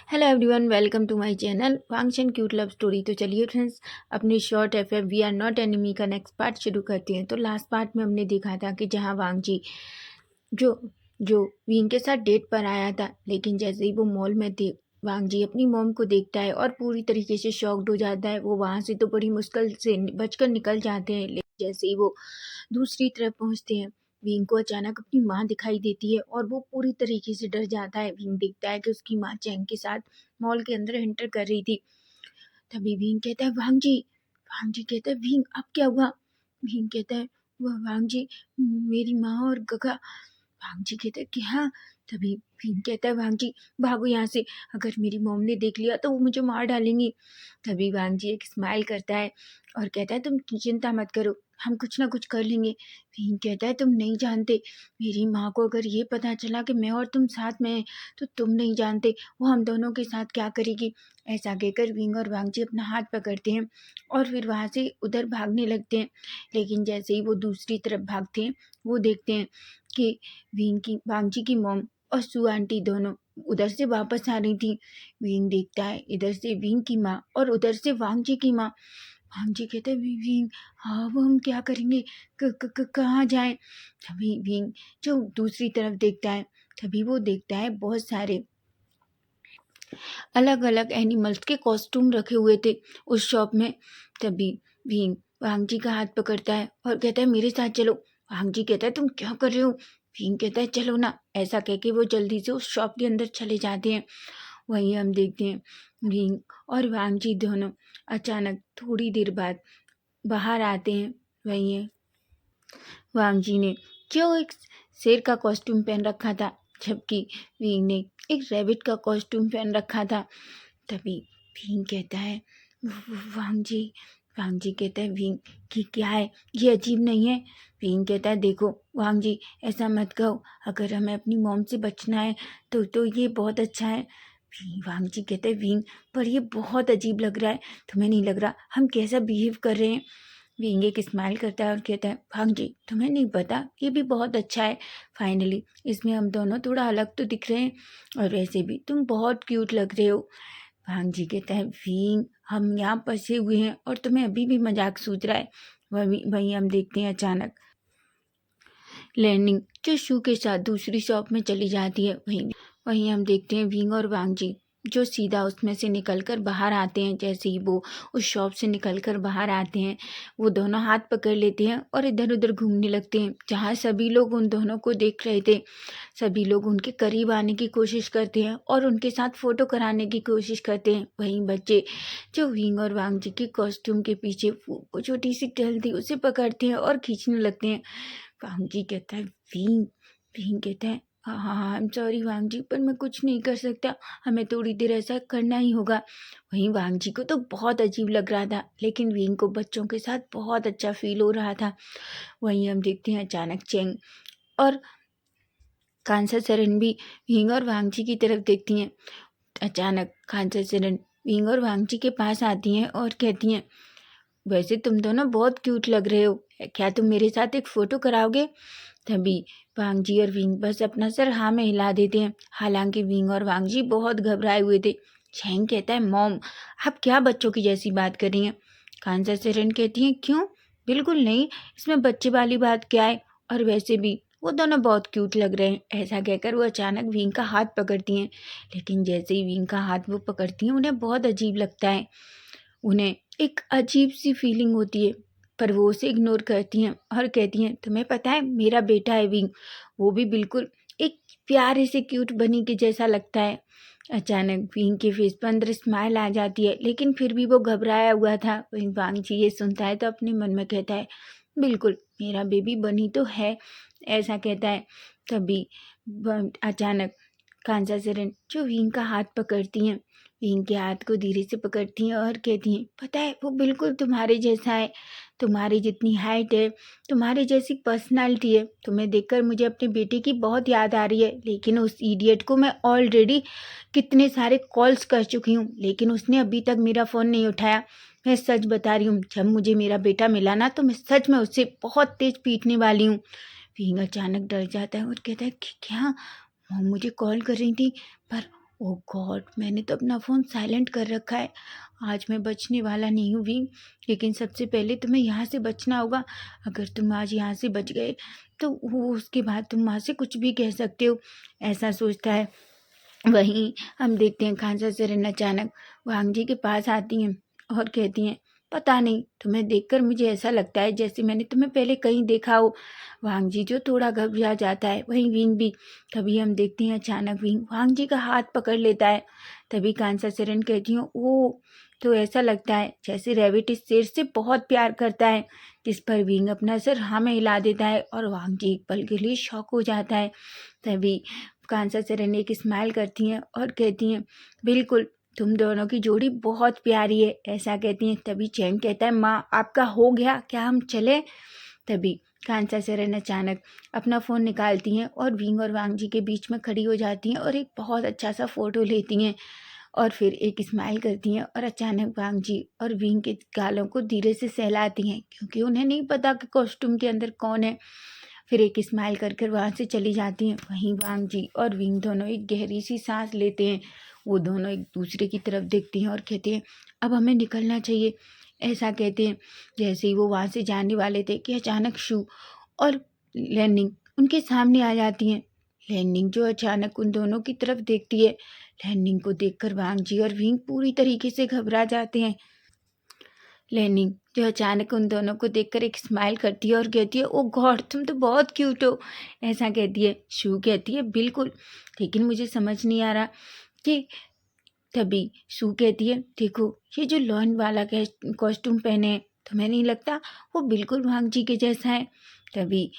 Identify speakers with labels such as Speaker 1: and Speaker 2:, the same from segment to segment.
Speaker 1: Hello everyone, welcome to my channel function cute love story. तो चलिए friends, अपनी short F we are not enemy का next part शुरू करते हैं। तो लास्ट पार्ट में हमने देखा था कि जहां वांग जी जो जो विंग के साथ डेट पर आया था, लेकिन जैसे ही वो मॉल में थे, वांग जी अपनी मॉम को देखता है और पूरी तरीके से शॉक्ड हो जाता है। वो वहाँ से तो बड़ी मुश्किल से बचकर निकल जाते हैं, लेकिन जैसे ही वो दूसरी तरफ पहुँचते हैं, विंग को अचानक अपनी माँ दिखाई देती है और वो पूरी तरीके से डर जाता है। विंग देखता है कि उसकी माँ चैंग के साथ मॉल के अंदर एंटर कर रही थी। तभी विंग कहता है वांग जी कहता है विंग अब क्या हुआ। विंग कहता है वह वांग जी, मेरी माँ और गगा। वांग जी कहता है कि हाँ। तभी विंग कहता है वांग जी भागो यहाँ से, अगर मेरी मॉम ने देख लिया तो वो मुझे मार डालेंगी। तभी वांग जी एक स्माइल करता है और कहता है तुम चिंता मत करो, हम कुछ ना कुछ कर लेंगे। विंग कहता है तुम नहीं जानते, मेरी माँ को अगर ये पता चला कि मैं और तुम साथ में हैं तो तुम नहीं जानते वो हम दोनों के साथ क्या करेगी। ऐसा कहकर विंग और वांग जी अपना हाथ पकड़ते हैं और फिर वहाँ से उधर भागने लगते हैं। लेकिन जैसे ही वो दूसरी तरफ भागते हैं, वो देखते हैं कि वांग जी की मॉम और सू आंटी दोनों उधर से वापस आ रही थी। विंग देखता है इधर से विंग की माँ और उधर से वांग जी की माँ। वांग जी कहते हैं विंग, हाँ वो हम क्या करेंगे, कहाँ जाएं। तभी विंग जो दूसरी तरफ देखता है, तभी वो देखता है बहुत सारे अलग अलग एनिमल्स के कॉस्ट्यूम रखे हुए थे उस शॉप में। तभी भीम वांग जी का हाथ पकड़ता है और कहता है मेरे साथ चलो। वांग जी कहता है तुम क्या कर रहे हो। भीम कहता है चलो ना। ऐसा कह के वो जल्दी से उस शॉप के अंदर चले जाते हैं। वहीं हम देखते हैं भीम और वांग जी दोनों अचानक थोड़ी देर बाद बाहर आते हैं। वहीं वांग जी ने क्यों एक शेर का कॉस्ट्यूम पहन रखा था, जबकि विंग ने एक रैबिट का कॉस्ट्यूम पहन रखा था। तभी विंग कहता है वांग जी वांग जी कहता है विंग कि क्या है, ये अजीब नहीं है। विंग कहता है देखो वांग जी, ऐसा मत कहो, अगर हमें अपनी मॉम से बचना है तो ये बहुत अच्छा है। वांग जी कहते हैं विंग, पर ये बहुत अजीब लग रहा है, तुम्हें नहीं लग रहा हम कैसा बिहेव कर रहे हैं। विंग एक स्माइल करता है और कहता है भांग जी तुम्हें नहीं पता, ये भी बहुत अच्छा है। फाइनली इसमें हम दोनों थोड़ा अलग तो दिख रहे हैं और वैसे भी तुम बहुत क्यूट लग रहे हो। भांग जी कहता है विंग, हम यहाँ फंसे हुए हैं और तुम्हें अभी भी मजाक सूझ रहा है। वहीं हम देखते हैं अचानक लैंडिंग जो शू के साथ दूसरी शॉप में चली जाती है। वहीं वहीं हम देखते हैं विंग और वांग जी जो सीधा उसमें से निकलकर बाहर आते हैं। जैसे ही वो उस शॉप से निकलकर बाहर आते हैं, वो दोनों हाथ पकड़ लेते हैं और इधर उधर घूमने लगते हैं। जहाँ सभी लोग उन दोनों को देख रहे थे, सभी लोग उनके करीब आने की कोशिश करते हैं और उनके साथ फ़ोटो कराने की कोशिश करते हैं। वहीं बच्चे जो विंग और वांग जी के कॉस्ट्यूम के पीछे वो छोटी सी टहल थी उसे पकड़ते हैं और खींचने लगते हैं। वांग जी कहता है विंग विंग कहता है हाँ हाँ हाँ आई एम सॉरी वांग जी, पर मैं कुछ नहीं कर सकता, हमें थोड़ी देर ऐसा करना ही होगा। वहीं वांग जी को तो बहुत अजीब लग रहा था, लेकिन विंग को बच्चों के साथ बहुत अच्छा फील हो रहा था। वहीं हम देखते हैं अचानक चेंग और कांसा सरन भी विंग और वांग जी की तरफ देखती हैं। अचानक कांसा सरन विंग और वांग जी के पास आती हैं और कहती हैं वैसे तुम दोनों बहुत क्यूट लग रहे हो, क्या तुम मेरे साथ एक फ़ोटो कराओगे। तभी वांग जी और विंग बस अपना सर हाँ में हिला देते हैं। हालांकि विंग और वांग जी बहुत घबराए हुए थे। छेंग कहता है मॉम, आप क्या बच्चों की जैसी बात कर रही हैं। कांसा सेरन कहती हैं क्यों, बिल्कुल नहीं, इसमें बच्चे वाली बात क्या है, और वैसे भी वो दोनों बहुत क्यूट लग रहे हैं। ऐसा कहकर वो अचानक विंग का हाथ पकड़ती हैं। लेकिन जैसे ही विंग का हाथ वो पकड़ती हैं, उन्हें बहुत अजीब लगता है। उन्हें एक अजीब सी फीलिंग होती है, पर वो उसे इग्नोर करती हैं और कहती हैं तुम्हें पता है मेरा बेटा है विंग, वो भी बिल्कुल एक प्यारे से क्यूट बनी के जैसा लगता है। अचानक विंग के फेस पर अंदर स्माइल आ जाती है, लेकिन फिर भी वो घबराया हुआ था। वहीं वांग जी ये सुनता है तो अपने मन में कहता है बिल्कुल मेरा बेबी बनी तो है, ऐसा कहता है। तभी अचानक कांसा सेरन जो विंग का हाथ पकड़ती हैं, विंग के हाथ को धीरे से पकड़ती हैं और कहती हैं पता है वो बिल्कुल तुम्हारे जैसा है, तुम्हारी जितनी हाइट है, तुम्हारे जैसी पर्सनालिटी है। तुम्हें देखकर मुझे अपने बेटे की बहुत याद आ रही है, लेकिन उस इडियट को मैं ऑलरेडी कितने सारे कॉल्स कर चुकी हूँ, लेकिन उसने अभी तक मेरा फ़ोन नहीं उठाया। मैं सच बता रही हूँ, जब मुझे मेरा बेटा मिला ना तो मैं सच में उससे बहुत तेज पीटने वाली हूँ। विंग अचानक डर जाता है और कहता है कि क्या मॉम मुझे कॉल कर रही थी, पर ओह गॉड! मैंने तो अपना फ़ोन साइलेंट कर रखा है। आज मैं बचने वाला नहीं हूँ विंग, लेकिन सबसे पहले तुम्हें यहाँ से बचना होगा। अगर तुम आज यहाँ से बच गए तो वो उसके बाद तुम वहाँ से कुछ भी कह सकते हो, ऐसा सोचता है। वहीं हम देखते हैं खांसा सेरेन अचानक वांग जी के पास आती हैं और कहती हैं, पता नहीं तुम्हें देखकर मुझे ऐसा लगता है जैसे मैंने तुम्हें पहले कहीं देखा हो। वांग जी जो थोड़ा घबरा जाता है, वहीं विंग भी। तभी हम देखते हैं अचानक विंग वांग जी का हाथ पकड़ लेता है। तभी खांसा सेरेन कहती हूँ, ओ तो ऐसा लगता है जैसे रैबिट इस शेर से बहुत प्यार करता है। जिस पर विंग अपना सिर हाँ में हिला देता है और वांग जी एक पल के लिए शॉक हो जाता है। तभी कांसा सेरेन एक स्माइल करती हैं और कहती हैं, बिल्कुल तुम दोनों की जोड़ी बहुत प्यारी है, ऐसा कहती हैं। तभी चैंग कहता है, माँ आपका हो गया, क्या हम चले? तभी कांसा सेरेन अचानक अपना फ़ोन निकालती हैं और विंग और वांग जी के बीच में खड़ी हो जाती हैं और एक बहुत अच्छा सा फ़ोटो लेती हैं और फिर एक स्माइल करती हैं और अचानक वांग जी और विंग के गालों को धीरे से सहलाती हैं, क्योंकि उन्हें नहीं पता कि कॉस्ट्यूम के अंदर कौन है। फिर एक स्माइल कर कर वहाँ से चली जाती हैं। वहीं वांग जी और विंग दोनों एक गहरी सी सांस लेते हैं। वो दोनों एक दूसरे की तरफ देखती हैं और कहते हैं, अब हमें निकलना चाहिए, ऐसा कहते हैं। जैसे ही वो वहाँ से जाने वाले थे कि अचानक शू और लैनिंग उनके सामने आ जाती हैं। लैनिंग जो अचानक उन दोनों की तरफ देखती है। लैनिंग को देखकर वांग जी और विंग पूरी तरीके से घबरा जाते हैं। लेनी जो अचानक उन दोनों को देखकर एक स्माइल करती है और कहती है, ओ गॉड तुम तो बहुत क्यूट हो, ऐसा कहती है। शू कहती है, बिल्कुल, लेकिन मुझे समझ नहीं आ रहा कि तभी शू कहती है, देखो ये जो लॉन वाला कॉस्ट्यूम पहने हैं, तुम्हें नहीं लगता वो बिल्कुल वांग जी के जैसा है? तभी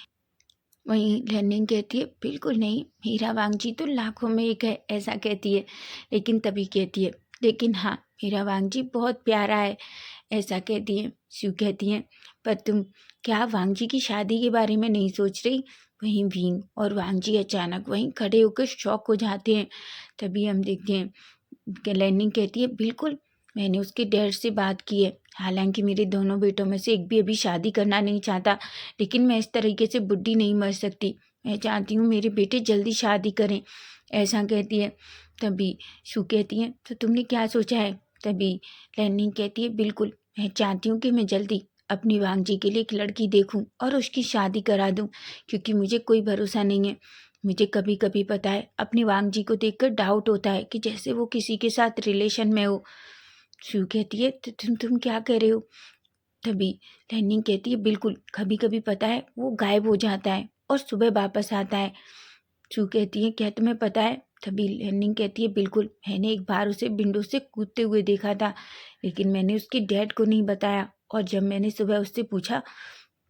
Speaker 1: वहीं लर्निंग कहती है, बिल्कुल नहीं, मेरा वांग जी तो लाखों में एक है, ऐसा कहती है। लेकिन तभी कहती है, लेकिन हाँ मेरा वांग जी बहुत प्यारा है, ऐसा कहती हैं। शिव कहती हैं, पर तुम क्या वांग जी की शादी के बारे में नहीं सोच रही? वहीं विंग और वांग जी अचानक वहीं खड़े होकर शॉक हो जाते हैं। तभी हम देखते हैं कि लैनिंग कहती है, बिल्कुल मैंने उसके डैड से बात की है, हालांकि मेरे दोनों बेटों में से एक भी अभी शादी करना नहीं चाहता, लेकिन मैं इस तरीके से बुढ़ी नहीं मर सकती। मैं चाहती हूँ मेरे बेटे जल्दी शादी करें, ऐसा कहती है। तभी शू कहती है, तो तुमने क्या सोचा है? तभी लैनिंग कहती है, बिल्कुल मैं चाहती हूँ कि मैं जल्दी अपनी वांग जी के लिए एक लड़की देखूं और उसकी शादी करा दूं, क्योंकि मुझे कोई भरोसा नहीं है। मुझे कभी कभी पता है अपनी वांग जी को देखकर डाउट होता है कि जैसे वो किसी के साथ रिलेशन में हो। शू कहती है, तो तुम क्या कह रहे हो? तभी लैनिंग कहती है, बिल्कुल कभी कभी पता है वो गायब हो जाता है और सुबह वापस आता है। शू कहती है, क्या तुम्हें पता है? तभी लैनिंग कहती है, बिल्कुल मैंने एक बार उसे विंडो से कूदते हुए देखा था, लेकिन मैंने उसके डैड को नहीं बताया। और जब मैंने सुबह उससे पूछा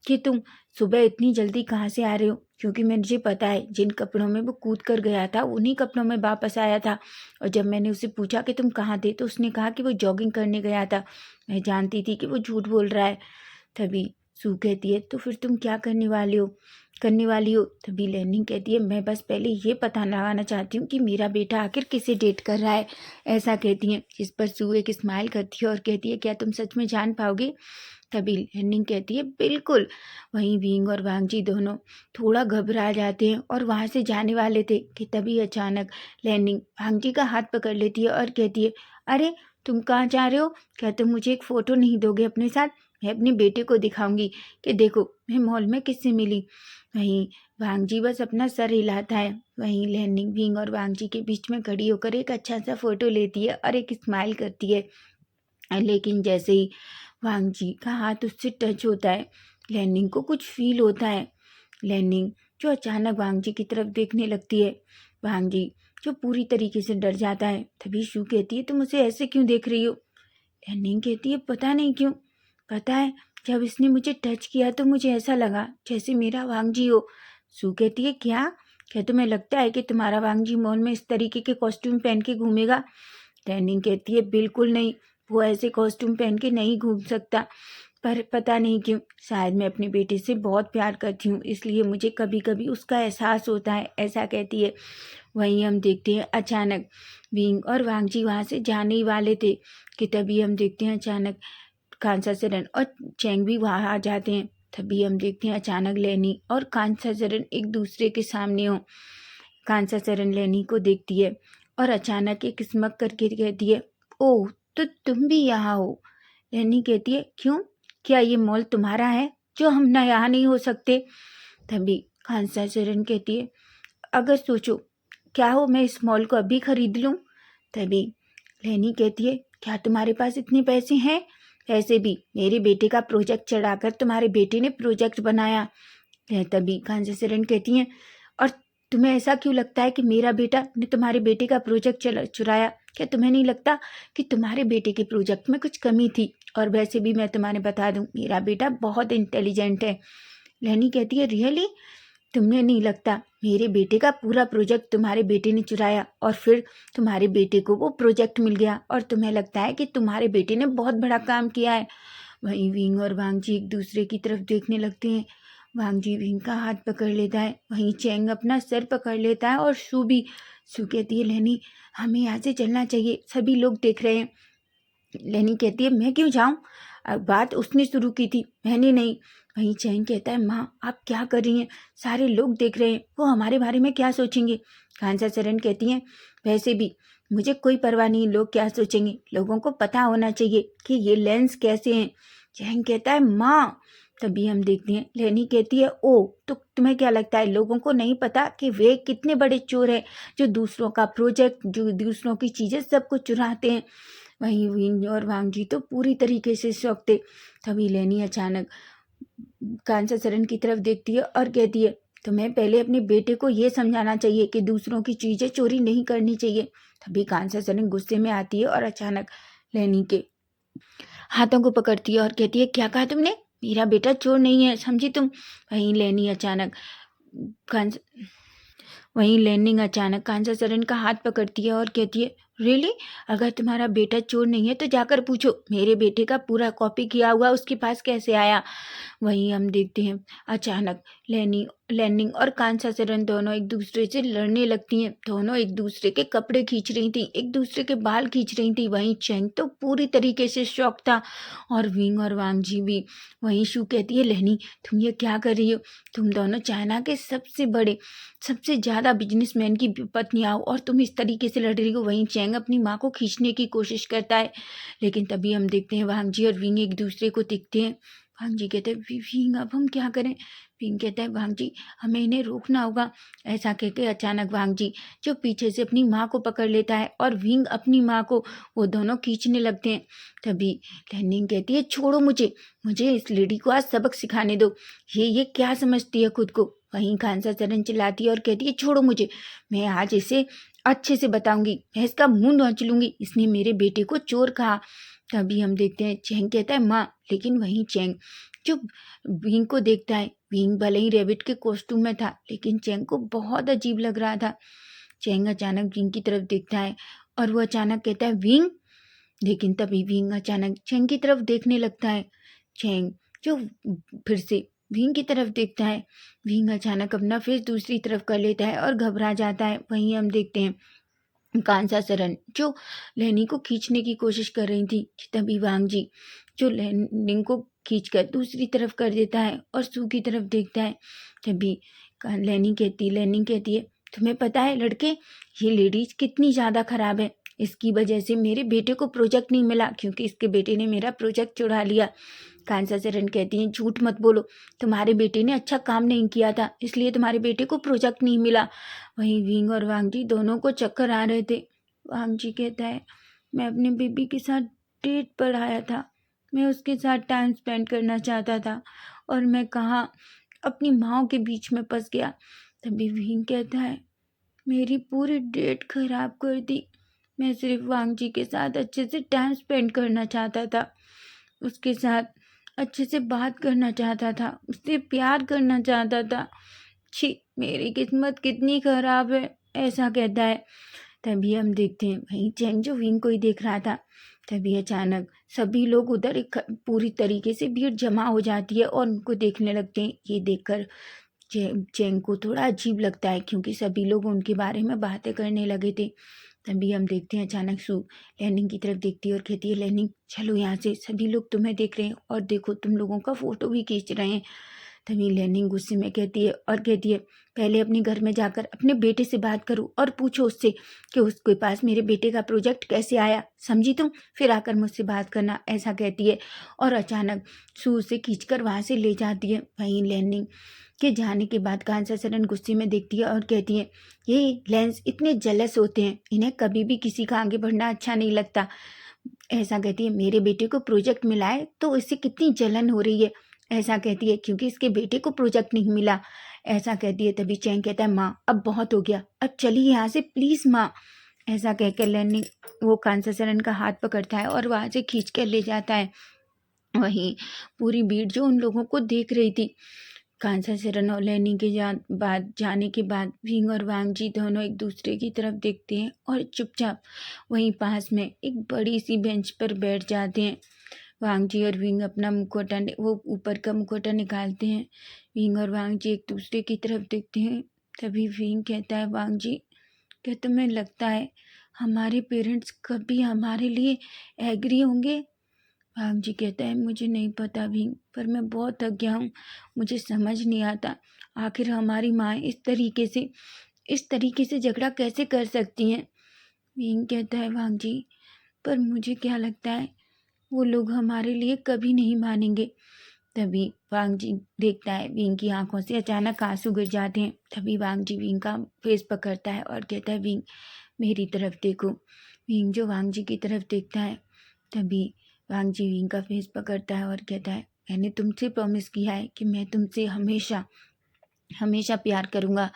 Speaker 1: कि तुम सुबह इतनी जल्दी कहाँ से आ रहे हो, क्योंकि मुझे पता है जिन कपड़ों में वो कूद कर गया था उन्हीं कपड़ों में वापस आया था। और जब मैंने उससे पूछा कि तुम कहाँ थे, तो उसने कहा कि वो जॉगिंग करने गया था। मैं जानती थी कि वो झूठ बोल रहा है। तभी सू कहती है, तो फिर तुम क्या करने वाली हो? तभी लर्निंग कहती है, मैं बस पहले ये पता लगाना चाहती हूँ कि मेरा बेटा आखिर किसे डेट कर रहा है, ऐसा कहती हैं। जिस पर सू एक स्माइल करती है और कहती है, क्या तुम सच में जान पाओगे? तभी लर्निंग कहती है, बिल्कुल। वहीं विंग और वांग जी दोनों थोड़ा घबरा जाते हैं और वहाँ से जाने वाले थे कि तभी अचानक लर्निंग वांग जी का हाथ पकड़ लेती है और कहती है, अरे तुम कहाँ जा रहे हो? क्या तुम मुझे एक फ़ोटो नहीं दोगे अपने साथ? मैं अपने बेटे को दिखाऊंगी कि देखो मैं मॉल में किससे मिली। वहीं वांग जी बस अपना सर हिलाता है। वहीं लर्निंग विंग और वांग जी के बीच में खड़ी होकर एक अच्छा सा फोटो लेती है और एक स्माइल करती है। लेकिन जैसे ही वांग जी का हाथ उससे टच होता है, लैनिंग को कुछ फील होता है। लैनिंग जो अचानक वांग जी की तरफ देखने लगती है। वांग जी जो पूरी तरीके से डर जाता है। तभी शू कहती है, तुम उसे ऐसे क्यों देख रही हो? लैनिंग कहती है, पता नहीं क्यों, पता है जब इसने मुझे टच किया तो मुझे ऐसा लगा जैसे मेरा वांग जी हो। शू कहती है, क्या तुम्हें लगता है कि तुम्हारा वांग जी मॉल में इस तरीके के कॉस्ट्यूम पहन के घूमेगा? लैनिंग कहती है, बिल्कुल नहीं, वो ऐसे कॉस्ट्यूम पहन के नहीं घूम सकता। पर पता नहीं क्यों, शायद मैं अपने बेटे से बहुत प्यार करती हूँ, इसलिए मुझे कभी कभी उसका एहसास होता है, ऐसा कहती है। वहीं हम देखते हैं अचानक विंग और वांग जी वहाँ से जाने ही वाले थे कि तभी हम देखते हैं अचानक कांसा सेरन और चैंग भी वहाँ आ जाते हैं। तभी हम देखते हैं अचानक लेनी और कांसा सेरन एक दूसरे के सामने हो। कांसा सेरन लेनी को देखती है और अचानक एक स्मक करके कहती है, ओह तो तुम भी यहाँ हो। लैनी कहती है, क्यों, क्या ये मॉल तुम्हारा है जो हम ना यहाँ नहीं हो सकते। तभी खांसा चरण कहती है, अगर सोचो क्या हो मैं इस मॉल को अभी खरीद लूँ। तभी लैनी कहती है, क्या तुम्हारे पास इतने पैसे हैं? ऐसे भी मेरे बेटे का प्रोजेक्ट चढ़ाकर तुम्हारे बेटे ने प्रोजेक्ट बनाया। तभी खांसा चरण कहती हैं, और तुम्हें ऐसा क्यों लगता है कि मेरा बेटा ने तुम्हारे बेटे का प्रोजेक्ट चुराया? क्या तुम्हें नहीं लगता कि तुम्हारे बेटे के प्रोजेक्ट में कुछ कमी थी? और वैसे भी मैं तुम्हारे बता दूं, मेरा बेटा बहुत इंटेलिजेंट है। लैनी कहती है, रियली? तुम्हें नहीं लगता मेरे बेटे का पूरा प्रोजेक्ट तुम्हारे बेटे ने चुराया और फिर तुम्हारे बेटे को वो प्रोजेक्ट मिल गया और तुम्हें लगता है कि तुम्हारे बेटे ने बहुत बड़ा काम किया है? वहीं विंग और वांगजी एक दूसरे की तरफ देखने लगते हैं। वांगजी विंग का हाथ पकड़ लेता है, वहीं चैंग अपना सर पकड़ लेता है और शू भी। शू कहती है, लैनी हमें यहाँ से चलना चाहिए, सभी लोग देख रहे हैं। लैनी कहती है, मैं क्यों जाऊँ? बात उसने शुरू की थी, मैंने नहीं। वहीं चैंग कहता है, माँ आप क्या कर रही हैं? सारे लोग देख रहे हैं, वो हमारे बारे में क्या सोचेंगे? खांसा चरण कहती हैं, वैसे भी मुझे कोई परवाह नहीं लोग क्या सोचेंगे, लोगों को पता होना चाहिए कि ये लेंस कैसे हैं। चैंग कहता है, माँ। तभी हम देखते हैं लैनी कहती है, ओ तो तुम्हें क्या लगता है लोगों को नहीं पता कि वे कितने बड़े चोर हैं जो दूसरों का प्रोजेक्ट, जो दूसरों की चीज़ें सब कुछ चुराते हैं। वहीं विंग और वांगजी तो पूरी तरीके से शौक थे। तभी लैनी अचानक कांसा चरण की तरफ देखती है और कहती है, तुम्हें पहले अपने बेटे को ये समझाना चाहिए कि दूसरों की चीज़ें चोरी नहीं करनी चाहिए। तभी कांसा चरण गुस्से में आती है और अचानक लैनी के हाथों को पकड़ती है और कहती है, क्या कहा तुमने? मेरा बेटा चोर नहीं है, समझी तुम? वहीं लैनी अचानक कांसा वहीं लैनिंग अचानक कांसा चरण का हाथ पकड़ती है और कहती है, रियली? अगर तुम्हारा बेटा चोर नहीं है तो जाकर पूछो, मेरे बेटे का पूरा कॉपी किया हुआ उसके पास कैसे आया? वहीं हम देखते हैं अचानक लैनिंग और कांसा चरण दोनों एक दूसरे से लड़ने लगती हैं। दोनों एक दूसरे के कपड़े खींच रही थी, एक दूसरे के बाल खींच रही थी। वहीं चैंग तो पूरी तरीके से शॉक था और विंग और वांगजी भी। वहीं शू कहती है, लैनी तुम ये क्या कर रही हो? तुम दोनों चाइना के सबसे बड़े, सबसे ज़्यादा बिजनेसमैन की पत्नियाँ हो और तुम इस तरीके से लड़ रही हो। वहीं चैंग अपनी माँ को खींचने की कोशिश करता है, लेकिन तभी हम देखते हैं वांगजी और विंग एक दूसरे को देखते हैं। वांगजी कहते हैं, विंग अब हम क्या करें? विंग कहता है, वांगजी हमें इन्हें रोकना होगा। ऐसा कहकर अचानक वांगजी जो पीछे से अपनी माँ को पकड़ लेता है और विंग अपनी माँ को, वो दोनों खींचने लगते हैं। तभी लैनिंग कहती है, छोड़ो मुझे, मुझे इस लेडी को आज सबक सिखाने दो, ये क्या समझती है खुद को? वहीं खांसा चरण चिल्लाती है और कहती है, छोड़ो मुझे, मैं आज इसे अच्छे से बताऊंगी, मैं इसका मुंह नोच लूंगी, इसने मेरे बेटे को चोर कहा। तभी हम देखते हैं चैंग कहता है, माँ। लेकिन वहीं चैंग जो विंग को देखता है, विंग भले ही रेबिट के कॉस्ट्यूम में था लेकिन चैंग को बहुत अजीब लग रहा था। चैंग अचानक विंग की तरफ देखता है और वो अचानक कहता है, विंग। लेकिन तभी विंग अचानक चैंग की तरफ देखने लगता है। चैंग जो फिर से विंग की तरफ देखता है, विंग अचानक अपना फेस दूसरी तरफ कर लेता है और घबरा जाता है। वहीं हम देखते हैं कांसा चरण जो लैनी को खींचने की कोशिश कर रही थी, तभी वांगजी जो लैनिंग को खींचकर दूसरी तरफ कर देता है और सू की तरफ देखता है। तभी लैनिंग कहती है, तुम्हें पता है लड़के, ये लेडीज कितनी ज़्यादा खराब है, इसकी वजह से मेरे बेटे को प्रोजेक्ट नहीं मिला क्योंकि इसके बेटे ने मेरा प्रोजेक्ट चुरा लिया। कांसा चरण कहती हैं, झूठ मत बोलो, तुम्हारे बेटे ने अच्छा काम नहीं किया था इसलिए तुम्हारे बेटे को प्रोजेक्ट नहीं मिला। वहीं विंग और वांगजी दोनों को चक्कर आ रहे थे। वांगजी कहता है, मैं अपने बेबी के साथ डेट पर आया था, मैं उसके साथ टाइम स्पेंड करना चाहता था और मैं कहाँ अपनी माँ के बीच में फंस गया। तभी विंग कहता है, मेरी पूरी डेट खराब कर दी, मैं सिर्फ वांगजी के साथ अच्छे से टाइम स्पेंड करना चाहता था, उसके साथ अच्छे से बात करना चाहता था, उससे प्यार करना चाहता था। छी, मेरी किस्मत कितनी खराब है, ऐसा कहता है। तभी हम देखते हैं वहीं चैंग जो विंग को ही देख रहा था। तभी अचानक सभी लोग उधर पूरी तरीके से भीड़ जमा हो जाती है और उनको देखने लगते हैं। ये देखकर चैंग को थोड़ा अजीब लगता है क्योंकि सभी लोग उनके बारे में बातें करने लगे थे। तभी हम देखते हैं अचानक सू लैनिंग की तरफ देखती है और कहती है, लैनिंग चलो यहाँ से, सभी लोग तुम्हें देख रहे हैं और देखो तुम लोगों का फोटो भी खींच रहे हैं। तभी लेनिंग गुस्से में कहती है और कहती है, पहले अपने घर में जाकर अपने बेटे से बात करो और पूछो उससे कि उसके पास मेरे बेटे का प्रोजेक्ट कैसे आया, समझी तुम? फिर आकर मुझसे बात करना, ऐसा कहती है और अचानक सू उसे खींचकर वहाँ से ले जाती है। वहीं लेनिंग के जाने के बाद कांसा सरन गुस्से में देखती है और कहती है, ये लेंस इतने जेलस होते हैं, इन्हें कभी भी किसी का आगे बढ़ना अच्छा नहीं लगता। ऐसा कहती है, मेरे बेटे को प्रोजेक्ट मिला है तो इससे कितनी जलन हो रही है। ऐसा कहती है, क्योंकि इसके बेटे को प्रोजेक्ट नहीं मिला। ऐसा कहती है। तभी चैंग कहता है, माँ अब बहुत हो गया, अब चलिए यहाँ से प्लीज़ माँ। ऐसा कहकर लेनिंग वो कांसा सरन का हाथ पकड़ता है और वहाँ से खींच कर ले जाता है। वहीं पूरी भीड़ जो उन लोगों को देख रही थी, कांसा सरन और लेनी के जाने के बाद विंग और वांगजी दोनों एक दूसरे की तरफ देखते हैं और चुपचाप वहीं पास में एक बड़ी सी बेंच पर बैठ जाते हैं। वांगजी और विंग अपना मुखौटा वो ऊपर का मुखौटा निकालते हैं। विंग और वांगजी एक दूसरे की तरफ देखते हैं। तभी विंग कहता है, वांगजी क्या तुम्हें लगता है हमारे पेरेंट्स कभी हमारे लिए एग्री होंगे? जी कहता है, मुझे नहीं पता भी, पर मैं बहुत थक गया हूँ। मुझे समझ नहीं आता आखिर हमारी माँ इस तरीके से झगड़ा कैसे कर सकती हैं। भीम कहता है, वांग जी पर मुझे क्या लगता है वो लोग हमारे लिए कभी नहीं मानेंगे। तभी वांग जी देखता है विंग की आंखों से अचानक आंसू गिर जाते हैं। तभी वांग जी विंग का फेस पकड़ता है और कहता है, विंग मेरी तरफ देखो। विंग जो वांग जी की तरफ देखता है, तभी वांग जी विंग का फेस पकड़ता है और कहता है, मैंने तुमसे प्रॉमिस किया है कि मैं तुमसे हमेशा हमेशा प्यार करूँगा।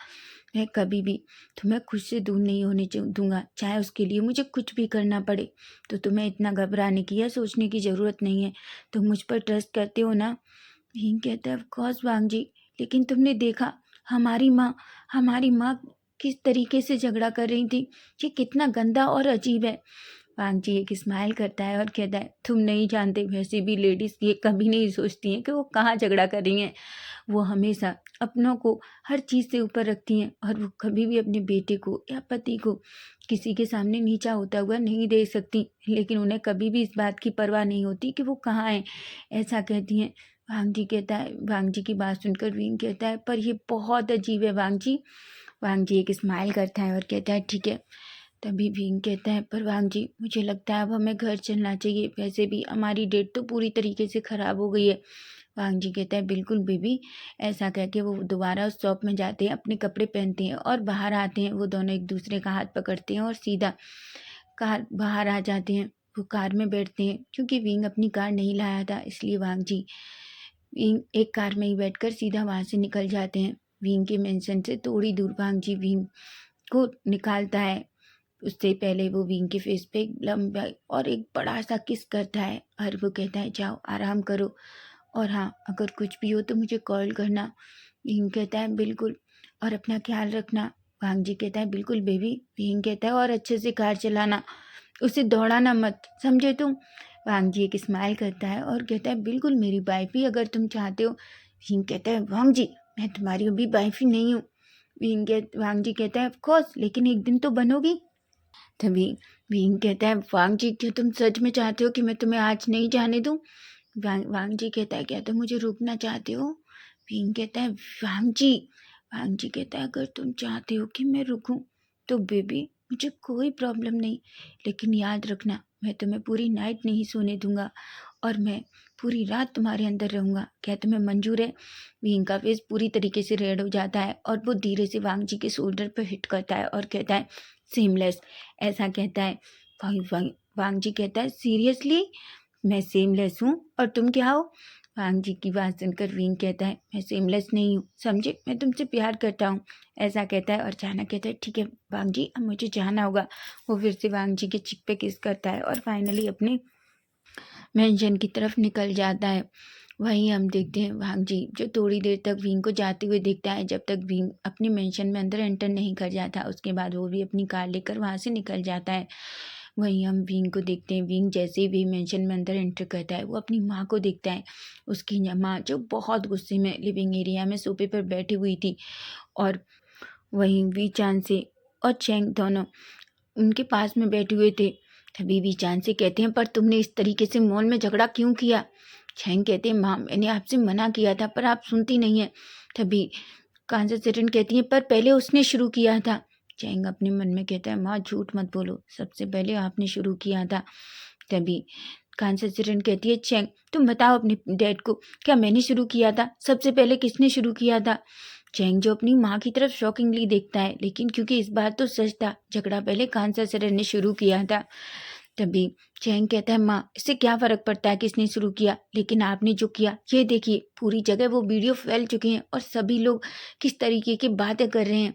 Speaker 1: मैं कभी भी तुम्हें खुद से दूर नहीं होने दूंगा, चाहे उसके लिए मुझे कुछ भी करना पड़े। तो तुम्हें इतना घबराने की या सोचने की ज़रूरत नहीं है। तुम मुझ पर ट्रस्ट करते हो ना? भीम कहता है, ऑफ कोर्स वांग जी, लेकिन तुमने देखा हमारी माँ किस तरीके से झगड़ा कर रही थी। ये कितना गंदा और अजीब है। वांग जी एक स्माइल करता है और कहता है, तुम नहीं जानते, वैसे भी लेडीज़ ये कभी नहीं सोचती हैं कि वो कहाँ झगड़ा कर रही हैं। वो हमेशा अपनों को हर चीज़ से ऊपर रखती हैं और वो कभी भी अपने बेटे को या पति को किसी के सामने नीचा होता हुआ नहीं देख सकती। लेकिन उन्हें कभी भी इस बात की परवाह नहीं होती कि वो कहाँ हैं, ऐसा कहती हैं। वांग जी की बात सुनकर विंग कहता है, पर ये बहुत अजीब है वांग जी। वांग जी एक स्माइल करता है और कहता है, ठीक है। तभी भीम कहता है, पर वांग जी मुझे लगता है अब हमें घर चलना चाहिए, वैसे भी हमारी डेट तो पूरी तरीके से ख़राब हो गई है। वांग जी कहता है, बिल्कुल बेबी। ऐसा कह के वो दोबारा उस शॉप में जाते हैं, अपने कपड़े पहनते हैं और बाहर आते हैं। वो दोनों एक दूसरे का हाथ पकड़ते हैं और सीधा कार बाहर आ जाते हैं। वो कार में बैठते हैं, क्योंकि विंग अपनी कार नहीं लाया था, इसलिए वांग जी विंग एक कार में ही बैठकर सीधा वहाँ से निकल जाते हैं। विंग के मेंशन से थोड़ी दूर वांग जी विंग को निकालता है। उससे पहले वो विंग के फेस पे एक लंबा और एक बड़ा सा किस करता है और वो कहता है, जाओ आराम करो, और हाँ अगर कुछ भी हो तो मुझे कॉल करना। विंग कहता है, बिल्कुल, और अपना ख्याल रखना। वांग जी कहता है, बिल्कुल बेबी। विंग कहता है, और अच्छे से कार चलाना, उसे दौड़ाना मत, समझे तुम? वांग जी एक स्माइल करता है और कहता है, बिल्कुल मेरी वाइफ ही अगर तुम चाहते हो। विंग कहता है, वांग जी मैं तुम्हारी अभी वाइफ ही नहीं हूँ। वांग जी कहता है, ऑफ कोर्स, लेकिन एक दिन तो बनोगी। तभी विंग कहता है, वांग जी क्या तुम सच में चाहते हो कि मैं तुम्हें आज नहीं जाने दूँ? वांग जी कहता है, क्या तुम मुझे रोकना चाहते हो? विंग कहता है, वांग जी कहता है, अगर तुम चाहते हो कि मैं रुकूं तो बेबी मुझे कोई प्रॉब्लम नहीं, लेकिन याद रखना मैं तुम्हें पूरी नाइट नहीं सोने दूंगा और मैं पूरी रात तुम्हारे अंदर रहूंगा। क्या तुम्हें मंजूर है? विंग का फेस पूरी तरीके से रेड हो जाता है और वो धीरे से वांग जी के शोल्डर पर हिट करता है और कहता है, सेमलेस। ऐसा कहता है। वांग जी कहता है, सीरियसली मैं सेमलेस हूँ और तुम क्या हो? वांग जी की बात सुनकर विंग कहता है, मैं सेमलेस नहीं हूँ, समझे, मैं तुमसे प्यार करता हूँ। ऐसा कहता है और चाणक्य कहता है, ठीक है वांग जी अब मुझे जाना होगा। वो फिर से वांग जी के चिक पे किस करता है और फाइनली अपने मेंशन की तरफ निकल जाता है। वहीं हम देखते हैं वांग जी जो थोड़ी देर तक विंग को जाते हुए देखता है, जब तक विंग अपनी मेंशन में अंदर एंटर नहीं कर जाता। उसके बाद वो भी अपनी कार लेकर वहाँ से निकल जाता है। वहीं हम विंग को देखते हैं, विंग जैसे ही भी मेंशन में अंदर एंटर करता है वो अपनी माँ को देखता है। उसकी माँ जो बहुत गुस्से में लिविंग एरिया में सोफे पर बैठी हुई थी, और वहीं वी चांद से और चैंग दोनों उनके पास में बैठे हुए थे। तभी वी चांद से कहते हैं, पर तुमने इस तरीके से मॉल में झगड़ा क्यों किया? चैंग कहते हैं माँ मैंने आपसे मना किया था पर आप सुनती नहीं है। तभी कांसा चरण कहती है पर पहले उसने शुरू किया था। चैंग अपने मन में कहता है माँ झूठ मत बोलो, सबसे पहले आपने शुरू किया था। तभी कांसा चरण कहती है चैंग तुम बताओ अपने डैड को, क्या मैंने शुरू किया था? सबसे पहले किसने शुरू किया था? चैंग जो अपनी माँ की तरफ शॉकिंगली देखता है, लेकिन क्योंकि इस बात तो सच था, झगड़ा पहले कांसा चरण ने शुरू किया था। तभी चैंग कहता है माँ इससे क्या फ़र्क पड़ता है किसने शुरू किया, लेकिन आपने जो किया ये देखिए पूरी जगह वो वीडियो फैल चुकी हैं और सभी लोग किस तरीके की बातें कर रहे हैं।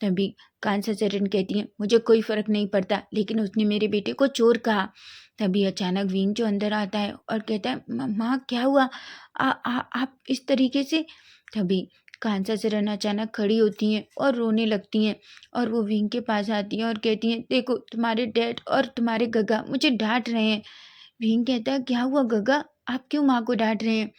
Speaker 1: तभी कांसा चरण कहती हैं मुझे कोई फ़र्क नहीं पड़ता, लेकिन उसने मेरे बेटे को चोर कहा। तभी अचानक विंग जो अंदर आता है और कहता है माँ क्या हुआ, आप इस तरीके से। तभी कांसा चरण अचानक खड़ी होती हैं और रोने लगती हैं और वो विंग के पास आती हैं और कहती हैं देखो तुम्हारे डैड और तुम्हारे गगा मुझे डांट रहे हैं। विंग कहता है क्या हुआ गगा, आप क्यों माँ को डांट रहे हैं?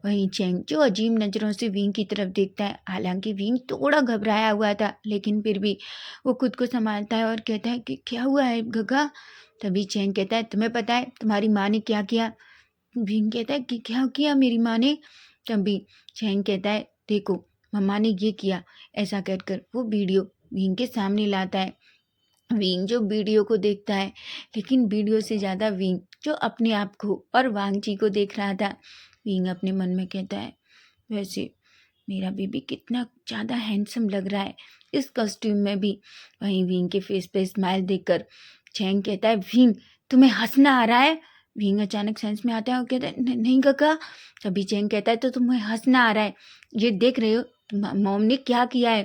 Speaker 1: वहीं चैंग जो अजीब नज़रों से विंग की तरफ देखता है, हालांकि विंग थोड़ा घबराया हुआ था लेकिन फिर भी वो खुद को संभालता है और कहता है कि क्या हुआ है गगा। तभी चैंग कहता है तुम्हें पता है तुम्हारी माँ ने क्या किया? विंग कहता है कि क्या किया मेरी माँ ने? तभी चैंग कहता है देखो मम्मा ने ये किया। ऐसा कहकर वो वीडियो विंग के सामने लाता है। विंग जो वीडियो को देखता है, लेकिन वीडियो से ज़्यादा विंग जो अपने आप को और वांगची को देख रहा था। विंग अपने मन में कहता है वैसे मेरा बेबी कितना ज़्यादा हैंडसम लग रहा है इस कॉस्ट्यूम में भी। वहीं विंग के फेस पे स्माइल देखकर चैंग कहता है विंग तुम्हें हंसना आ रहा है? विंग अचानक सेंस में आता है और कहता है नहीं काका। तभी चैंग कहता है तो तुम्हें हंसना आ रहा है, ये देख रहे हो मॉम ने क्या किया है?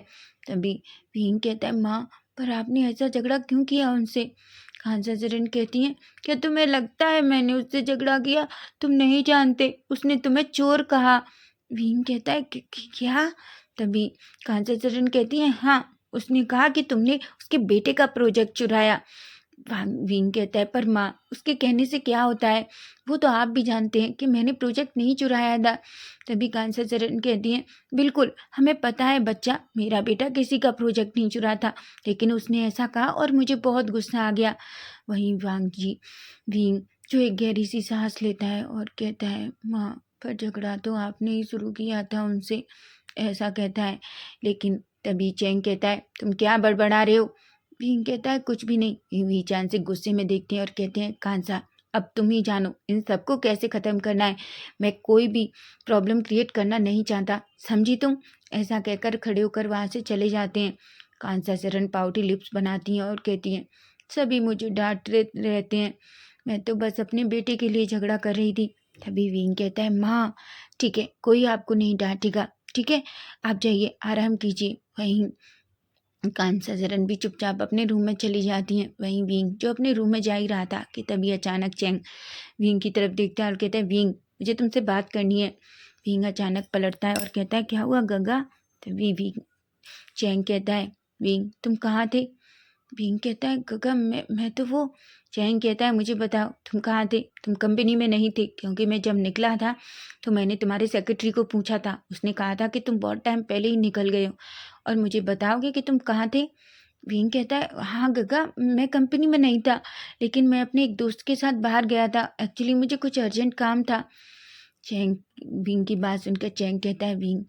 Speaker 1: तभी विंग कहता है माँ पर आपने ऐसा झगड़ा क्यों किया उनसे? कांसा चरण कहती हैं क्या तुम्हें लगता है मैंने उससे झगड़ा किया? तुम नहीं जानते उसने तुम्हें चोर कहा। विंग कहता है क्या? तभी कांसा चरण कहती है हाँ उसने कहा कि तुमने उसके बेटे का प्रोजेक्ट चुराया। विंग कहता है पर माँ उसके कहने से क्या होता है, वो तो आप भी जानते हैं कि मैंने प्रोजेक्ट नहीं चुराया था। तभी कांसा चरण कहती हैं बिल्कुल हमें पता है बच्चा, मेरा बेटा किसी का प्रोजेक्ट नहीं चुरा था, लेकिन उसने ऐसा कहा और मुझे बहुत गुस्सा आ गया। वहीं विंग जो एक गहरी सी सांस लेता है और कहता है माँ पर झगड़ा तो आपने ही शुरू किया था उनसे, ऐसा कहता है। लेकिन तभी चैंग कहता है तुम क्या बड़बड़ा रहे हो? भीम कहता है कुछ भी नहीं। वी चांद से गुस्से में देखते हैं और कहते हैं कांसा अब तुम ही जानो इन सबको कैसे ख़त्म करना है, मैं कोई भी प्रॉब्लम क्रिएट करना नहीं चाहता, समझी तुम? ऐसा कहकर खड़े होकर वहाँ से चले जाते हैं। कांसा चरण पाउटी लिप्स बनाती हैं और कहती हैं सभी मुझे डांटते रहते हैं, मैं तो बस अपने बेटे के लिए झगड़ा कर रही थी। तभी विंग कहता है माँ ठीक है कोई आपको नहीं डांटेगा, ठीक है आप जाइए आराम कीजिए। वहीं कांसा चरण भी चुपचाप अपने रूम में चली जाती हैं। वहीं विंग जो अपने रूम में जा ही रहा था कि तभी अचानक चैंग विंग की तरफ देखता है और कहता है विंग मुझे तुमसे बात करनी है। विंग अचानक पलटता है और कहता है क्या हुआ गगा? तभी विंग चैंग कहता है विंग तुम कहाँ थे? विंग कहता है गगा मैं तो वो। चैंग कहता है मुझे बताओ तुम कहाँ थे? तुम कंपनी में नहीं थे, क्योंकि मैं जब निकला था तो मैंने तुम्हारे सेक्रेटरी को पूछा था, उसने कहा था कि तुम बहुत टाइम पहले ही निकल गए हो और मुझे बताओगे कि तुम कहाँ थे? विंग कहता है हाँ गगा मैं कंपनी में नहीं था, लेकिन मैं अपने एक दोस्त के साथ बाहर गया था, एक्चुअली मुझे कुछ अर्जेंट काम था। चैंग विंग की बात सुनकर चैंग कहता है विंग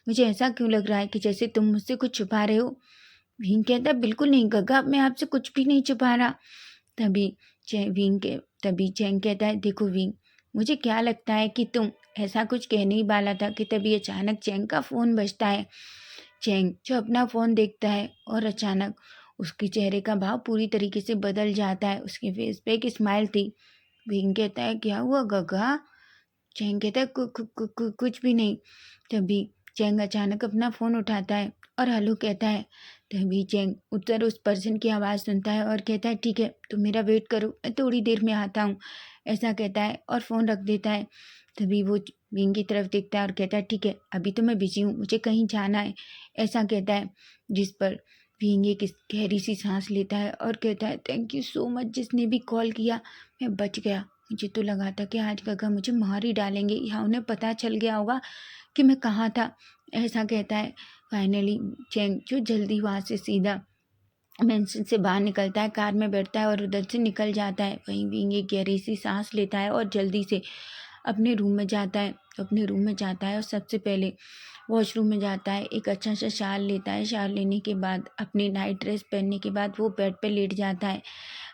Speaker 1: मुझे ऐसा क्यों लग रहा है कि जैसे तुम मुझसे कुछ छुपा रहे हो? विंग कहता है बिल्कुल नहीं गगा मैं आपसे कुछ भी नहीं छुपा रहा। तभी तभी चैंग कहता है देखो विंग मुझे क्या लगता है कि तुम ऐसा कुछ कहने ही वाला था कि तभी अचानक चैंग का फ़ोन बजता है। चैंग जो अपना फ़ोन देखता है और अचानक उसके चेहरे का भाव पूरी तरीके से बदल जाता है, उसके फेस पे एक स्माइल थी। विंग कहता है क्या हुआ गगा? चैंग कहता है कुछ भी नहीं। तभी चैंग अचानक अपना फ़ोन उठाता है और हेलो कहता है। तभी चैंग उधर उस पर्सन की आवाज़ सुनता है और कहता है ठीक है तुम मेरा वेट करो मैं थोड़ी देर में आता हूँ, ऐसा कहता है और फ़ोन रख देता है। तभी वो विंग की तरफ देखता है और कहता है ठीक है अभी तो मैं बिजी हूँ मुझे कहीं जाना है, ऐसा कहता है। जिस पर विंग एक गहरी सी सांस लेता है और कहता है थैंक यू सो मच जिसने भी कॉल किया, मैं बच गया। मुझे तो लगा था कि आज गगा मुझे मार ही डालेंगे या उन्हें पता चल गया होगा कि मैं कहाँ था, ऐसा कहता है। फाइनली चैंग जो जल्दी वहाँ से सीधा मेंशन से बाहर निकलता है, कार में बैठता है और उधर से निकल जाता है। वहीं विंग एक गहरी सी सांस लेता है और जल्दी से अपने रूम में जाता है। तो अपने रूम में जाता है और सबसे पहले वॉशरूम में जाता है, एक अच्छा सा शाल लेता है। शाल लेने के बाद अपनी नाइट ड्रेस पहनने के बाद वो बेड पे लेट जाता है।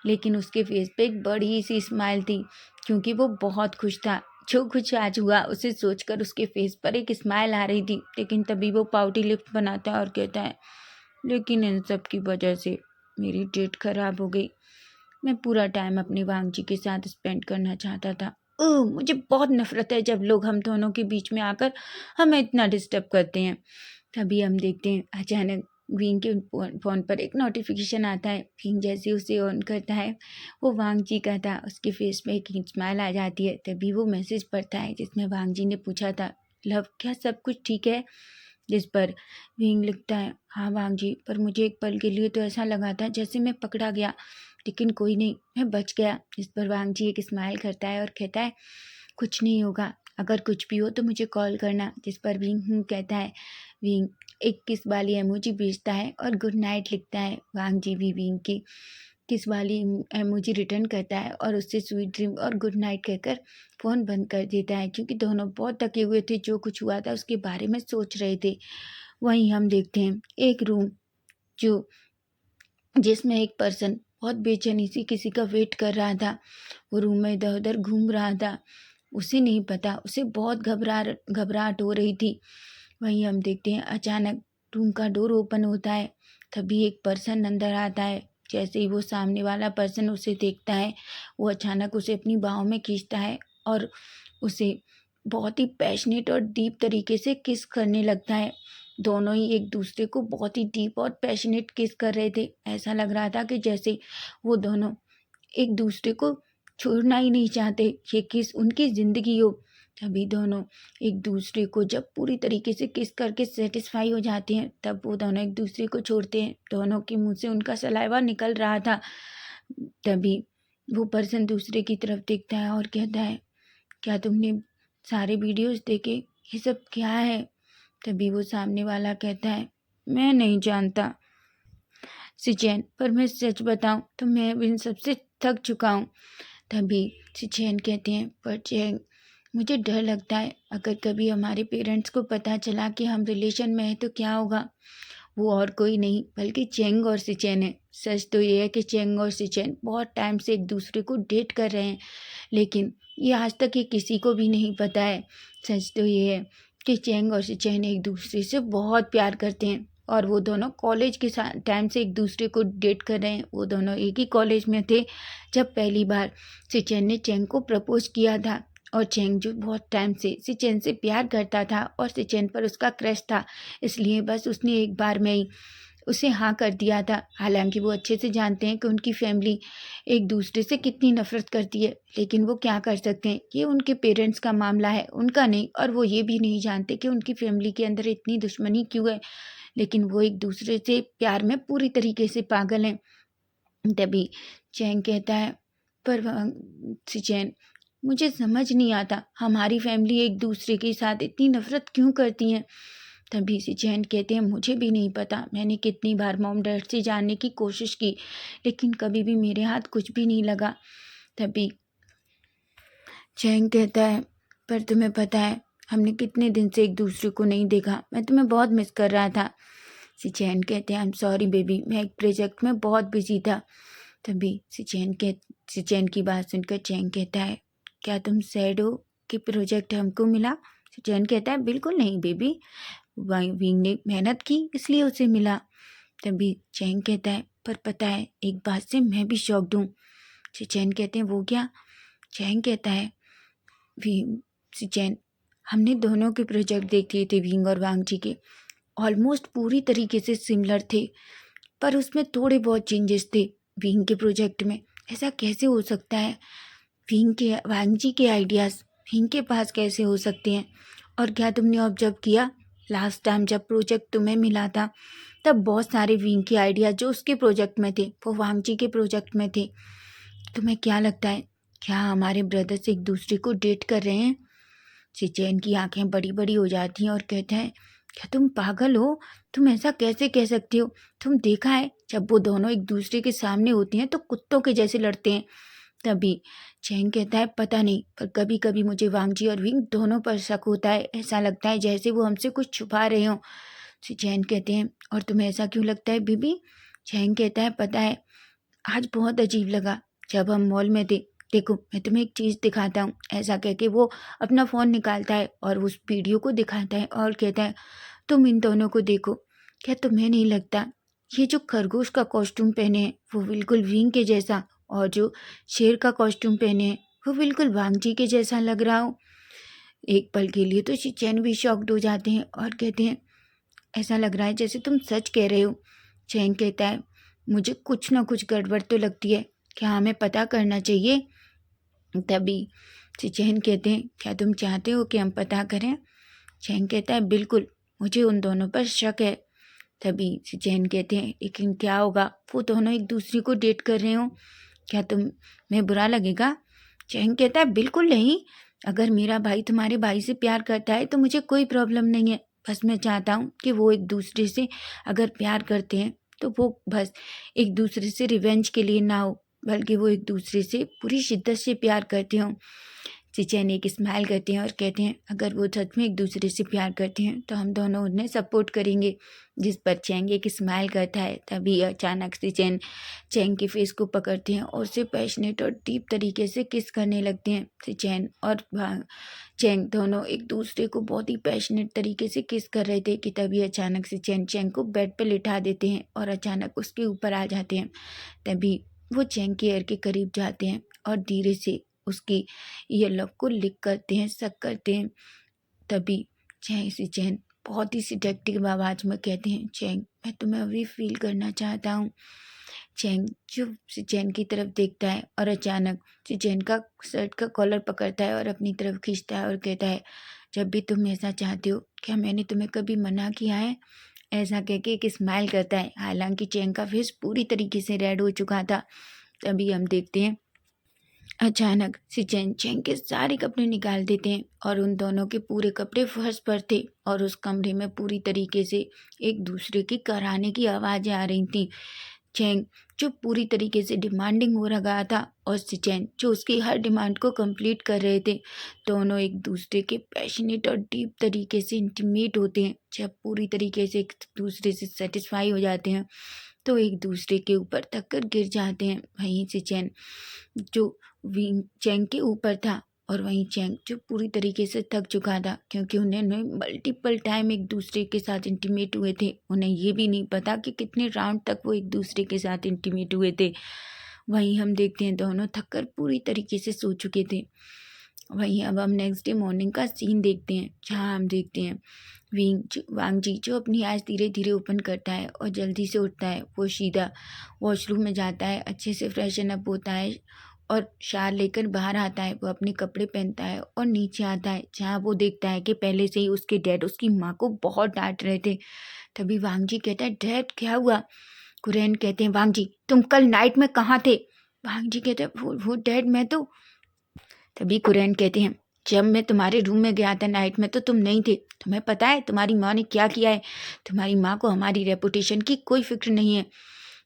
Speaker 1: लेकिन उसके फेस पे एक बड़ी सी स्माइल थी, क्योंकि वो बहुत खुश था। जो कुछ आज हुआ उसे सोचकर उसके फेस पर एक स्माइल आ रही थी। लेकिन तभी वो पाउटी लिप्स बनाता है और कहता है, लेकिन इन सब की वजह से मेरी डेट खराब हो गई। मैं पूरा टाइम अपने वांगजी के साथ स्पेंड करना चाहता था। मुझे बहुत नफरत है जब लोग हम दोनों के बीच में आकर हमें इतना डिस्टर्ब करते हैं। तभी हम देखते हैं अचानक विंग के फ़ोन पर एक नोटिफिकेशन आता है। विंग जैसे उसे ऑन करता है, वो वांगजी का था। उसके फेस में एक स्माइल आ जाती है। तभी वो मैसेज पढ़ता है जिसमें वांगजी ने पूछा था, लव क्या सब कुछ ठीक है? जिस पर विंग लिखता है, हाँ वांगजी, पर मुझे एक पल के लिए तो ऐसा लगा था जैसे मैं पकड़ा गया, लेकिन कोई नहीं, मैं बच गया। जिस पर वांगजी एक स्माइल करता है और कहता है, कुछ नहीं होगा, अगर कुछ भी हो तो मुझे कॉल करना। जिस पर विंग कहता है। विंग एक किस वाली इमोजी भेजता है और गुड नाइट लिखता है। वांगजी भी विंग की किस वाली इमोजी रिटर्न करता है और उससे स्वीट ड्रीम और गुड नाइट कहकर फ़ोन बंद कर देता है, क्योंकि दोनों बहुत थके हुए थे। जो कुछ हुआ था उसके बारे में सोच रहे थे। वहीं हम देखते हैं एक रूम जो जिसमें एक पर्सन बहुत बेचैनी से किसी का वेट कर रहा था। वो रूम में इधर उधर घूम रहा था। उसे नहीं पता, उसे बहुत घबराहट हो रही थी। वहीं हम देखते हैं अचानक रूम का डोर ओपन होता है। तभी एक पर्सन अंदर आता है। जैसे ही वो सामने वाला पर्सन उसे देखता है, वो अचानक उसे अपनी बाहों में खींचता है और उसे बहुत ही पैशनेट और डीप तरीके से किस करने लगता है। दोनों ही एक दूसरे को बहुत ही डीप और पैशनेट किस कर रहे थे। ऐसा लग रहा था कि जैसे वो दोनों एक दूसरे को छोड़ना ही नहीं चाहते, ये किस उनकी ज़िंदगी हो। तभी दोनों एक दूसरे को जब पूरी तरीके से किस करके सेटिस्फाई हो जाते हैं, तब वो दोनों एक दूसरे को छोड़ते हैं। दोनों के मुंह से उनका सलाइवा निकल रहा था। तभी वो पर्सन दूसरे की तरफ देखता है और कहता है, क्या तुमने सारे वीडियोस देखे? ये सब क्या है? तभी वो सामने वाला कहता है, मैं नहीं जानता सिचैन, पर मैं सच बताऊं तो मैं इन सबसे थक चुका हूँ। तभी सिचैन कहते हैं, पर चैन, मुझे डर लगता है अगर कभी हमारे पेरेंट्स को पता चला कि हम रिलेशन में हैं तो क्या होगा। वो और कोई नहीं बल्कि चेंग और सिचैन है। सच तो ये है कि चेंग और सिचैन बहुत टाइम से एक दूसरे को डेट कर रहे हैं, लेकिन ये आज तक ये किसी को भी नहीं पता है। सच तो ये है कि चेंग और सिचैन एक दूसरे से बहुत प्यार करते हैं और वो दोनों कॉलेज के टाइम से एक दूसरे को डेट कर रहे हैं। वो दोनों एक ही कॉलेज में थे जब पहली बार सिचैन ने चेंग को प्रपोज किया था। और चेंग जो बहुत टाइम से सिचैन से प्यार करता था और सिचैन पर उसका क्रश था, इसलिए बस उसने एक बार में ही उसे हाँ कर दिया था। हालांकि वो अच्छे से जानते हैं कि उनकी फैमिली एक दूसरे से कितनी नफरत करती है, लेकिन वो क्या कर सकते हैं, ये उनके पेरेंट्स का मामला है, उनका नहीं। और वो ये भी नहीं जानते कि उनकी फैमिली के अंदर इतनी दुश्मनी क्यों है, लेकिन वो एक दूसरे से प्यार में पूरी तरीके से पागल हैं। तभी चैंग कहता है, पर सिचैन, मुझे समझ नहीं आता हमारी फैमिली एक दूसरे के साथ इतनी नफरत क्यों करती हैं। तभी सिचैन कहते हैं, मुझे भी नहीं पता, मैंने कितनी बार मॉम डैड से जानने की कोशिश की, लेकिन कभी भी मेरे हाथ कुछ भी नहीं लगा। तभी चैंग कहता है, पर तुम्हें पता है हमने कितने दिन से एक दूसरे को नहीं देखा, मैं तुम्हें बहुत मिस कर रहा था। सिचैन कहते हैं, आई एम सॉरी बेबी, मैं एक प्रोजेक्ट में बहुत बिजी था। तभी सिचैन की बात सुनकर चैंग कहता है, क्या तुम सैड हो कि प्रोजेक्ट हमको मिला? सिचैन कहता है, बिल्कुल नहीं बेबी, विंग ने मेहनत की इसलिए उसे मिला। तभी चैंग कहता है, पर पता है एक बात से मैं भी शॉक्ड हूँ। सिचैन कहते हैं, वो क्या? चैंग कहता है, सिचैन, हमने दोनों के प्रोजेक्ट देख लिए थे, विंग और वांगजी के, ऑलमोस्ट पूरी तरीके से सिमिलर थे, पर उसमें थोड़े बहुत चेंजेस थे विंग के प्रोजेक्ट में। ऐसा कैसे हो सकता है? वांगजी के आइडियाज़ विंग के पास कैसे हो सकते हैं? और क्या तुमने ऑब्जर्व किया, लास्ट टाइम जब प्रोजेक्ट तुम्हें मिला था तब बहुत सारे विंग के आइडिया जो उसके प्रोजेक्ट में थे वो वांगजी के प्रोजेक्ट में थे। तुम्हें क्या लगता है, क्या हमारे ब्रदर्स एक दूसरे को डेट कर रहे हैं? सिचैन की आंखें बड़ी बड़ी हो जाती हैं और कहते हैं, क्या तुम पागल हो? तुम ऐसा कैसे कह सकते हो? तुम देखा है जब वो दोनों एक दूसरे के सामने होती हैं तो कुत्तों के जैसे लड़ते हैं। तभी चैंग कहता है पता नहीं, पर कभी कभी मुझे वांगजी और विंग दोनों पर शक होता है। ऐसा लगता है जैसे वो हमसे कुछ छुपा रहे हों। चैन कहते हैं और तुम्हें ऐसा क्यों लगता है बीबी? चैंग कहता है पता है, आज बहुत अजीब लगा जब हम मॉल में थे। देखो मैं तुम्हें एक चीज़ दिखाता हूँ। ऐसा कह के वो अपना फ़ोन निकालता है और उस वीडियो को दिखाता है और कहता है तुम इन दोनों को देखो। क्या तुम्हें नहीं लगता ये जो खरगोश का कॉस्ट्यूम पहने हैं वो बिल्कुल विंग के जैसा, और जो शेर का कॉस्ट्यूम पहने हैं वो बिल्कुल वांगजी के जैसा लग रहा हो? एक पल के लिए तो चैन भी शॉक्ड हो जाते हैं और कहते हैं ऐसा लग रहा है जैसे तुम सच कह रहे हो। चैन कहता है मुझे कुछ ना कुछ गड़बड़ तो लगती है, क्या हमें पता करना चाहिए? तभी चैन कहते हैं क्या तुम चाहते हो कि हम पता करें? चैन कहता है बिल्कुल, मुझे उन दोनों पर शक है। तभी चैन कहते हैं लेकिन क्या होगा, वो दोनों एक दूसरे को डेट कर रहे हो, क्या तुम्हें बुरा लगेगा? चैन कहता है बिल्कुल नहीं, अगर मेरा भाई तुम्हारे भाई से प्यार करता है तो मुझे कोई प्रॉब्लम नहीं है। बस मैं चाहता हूँ कि वो एक दूसरे से अगर प्यार करते हैं तो वो बस एक दूसरे से रिवेंज के लिए ना हो, बल्कि वो एक दूसरे से पूरी शिद्दत से प्यार करते हों। चैन एक स्माइल करते हैं और कहते हैं अगर वो सच में एक दूसरे से प्यार करते हैं तो हम दोनों उन्हें सपोर्ट करेंगे। जिस पर चैंग एक स्माइल करता है। तभी अचानक से चैंग के फेस को पकड़ते हैं और उसे पैशनेट और डीप तरीके से किस करने लगते हैं। चैन और चैंग दोनों एक दूसरे को बहुत ही पैशनेट तरीके से किस कर रहे थे कि तभी अचानक से चैंग को बेड पर लिटा देते हैं और अचानक उसके ऊपर आ जाते हैं। तभी वो चैंग के ईयर के करीब जाते हैं और धीरे से उसकी ईयरलॉक को लिक करते हैं, सक करते हैं। तभी चैन बहुत ही सिडक्टिव आवाज़ में कहते हैं चैंग मैं तुम्हें अभी फील करना चाहता हूँ। चैंग चुप से चैन की तरफ देखता है और अचानक से चैन का शर्ट का कॉलर पकड़ता है और अपनी तरफ खींचता है और कहता है जब भी तुम ऐसा चाहते हो, क्या मैंने तुम्हें कभी मना किया है? ऐसा कह के एक स्माइल करता है। हालांकि चैंग का फेस पूरी तरीके से रेड हो चुका था। तभी हम देखते हैं अचानक से चैंग के सारे कपड़े निकाल देते हैं और उन दोनों के पूरे कपड़े फर्श पर थे और उस कमरे में पूरी तरीके से एक दूसरे की कराहने की आवाज़ें आ रही थीं। चैंग जो पूरी तरीके से डिमांडिंग हो रहा था और चैन जो उसकी हर डिमांड को कंप्लीट कर रहे थे। दोनों एक दूसरे के पैशनेट और डीप तरीके से इंटीमेट होते हैं। जब पूरी तरीके से एक दूसरे से सेटिस्फाई हो जाते हैं तो एक दूसरे के ऊपर थक कर गिर जाते हैं। वहीं से चैन जो चैंग के ऊपर था और वहीं चैंग जो पूरी तरीके से थक चुका था, क्योंकि उन्होंने मल्टीपल टाइम एक दूसरे के साथ इंटीमेट हुए थे। उन्हें ये भी नहीं पता कि कितने राउंड तक वो एक दूसरे के साथ इंटीमेट हुए थे। वहीं हम देखते हैं दोनों थक कर पूरी तरीके से सो चुके थे। वहीं अब हम नेक्स्ट डे मॉर्निंग का सीन देखते हैं, जहाँ हम देखते हैं वांगजी जो अपनी आँख धीरे धीरे ओपन करता है और जल्दी से उठता है। वो सीधा वॉशरूम में जाता है, अच्छे से फ्रेशन अप होता है और शावर लेकर बाहर आता है। वो अपने कपड़े पहनता है और नीचे आता है, जहाँ वो देखता है कि पहले से ही उसके डैड उसकी माँ को बहुत डांट रहे थे। तभी वांगजी कहता है डैड क्या हुआ? कुरैन कहते हैं वांगजी तुम कल नाइट में कहाँ थे? वांगजी कहते हैं वो डैड मैं तो। तभी कुरैन कहते हैं जब मैं तुम्हारे रूम में गया था नाइट में तो तुम नहीं थे। तुम्हें पता है तुम्हारी माँ ने क्या किया है? तुम्हारी माँ को हमारी रेपुटेशन की कोई फिक्र नहीं है।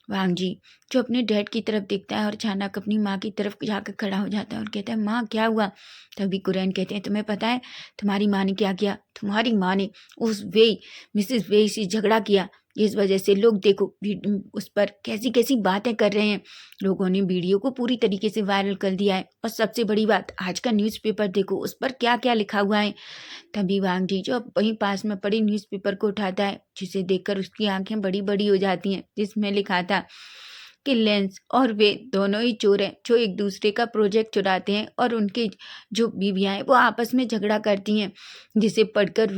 Speaker 1: वांगजी जो अपने डैड की तरफ देखता है और अचानक अपनी माँ की तरफ जाकर खड़ा हो जाता है और कहता है माँ क्या हुआ? तभी कुरैन कहते हैं तुम्हें पता है तुम्हारी माँ ने क्या किया? तुम्हारी माँ ने उस मिसेस वेई से झगड़ा किया। इस वजह से लोग देखो उस पर कैसी कैसी बातें कर रहे हैं। लोगों ने वीडियो को पूरी तरीके से वायरल कर दिया है और सबसे बड़ी बात आज का न्यूज़पेपर देखो उस पर क्या क्या लिखा हुआ है। तभी वांगजी जो वहीं पास में पड़ी न्यूज़पेपर को उठाता है, जिसे देखकर उसकी आंखें बड़ी बड़ी हो जाती हैं, जिसमें लिखा था कि लेंस और वे दोनों ही चोर हैं जो एक दूसरे का प्रोजेक्ट चुराते हैं और उनकी जो बीवियां हैं वो आपस में झगड़ा करती हैं। जिसे पढ़कर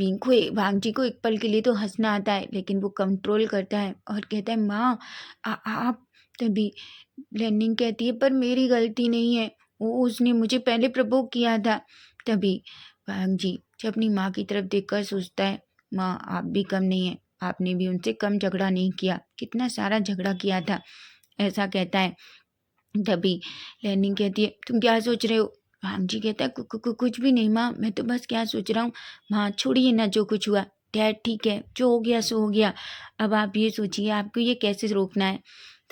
Speaker 1: वांगजी को एक पल के लिए तो हंसना आता है, लेकिन वो कंट्रोल करता है और कहता है माँ आप। तभी लेनिंग कहती है पर मेरी गलती नहीं है, उसने मुझे पहले प्रपोज किया था। तभी वांगजी जब अपनी माँ की तरफ देखकर सोचता है माँ आप भी कम नहीं है, आपने भी उनसे कम झगड़ा नहीं किया, कितना सारा झगड़ा किया था। ऐसा कहता है। तभी लेनिंग कहती है तुम क्या सोच रहे हो? वांगजी कहता है कुछ भी नहीं माँ, मैं तो बस क्या सोच रहा हूँ। माँ छोड़िए ना जो कुछ हुआ, डैड ठीक है, जो हो गया सो हो गया। अब आप ये सोचिए आपको ये कैसे रोकना है।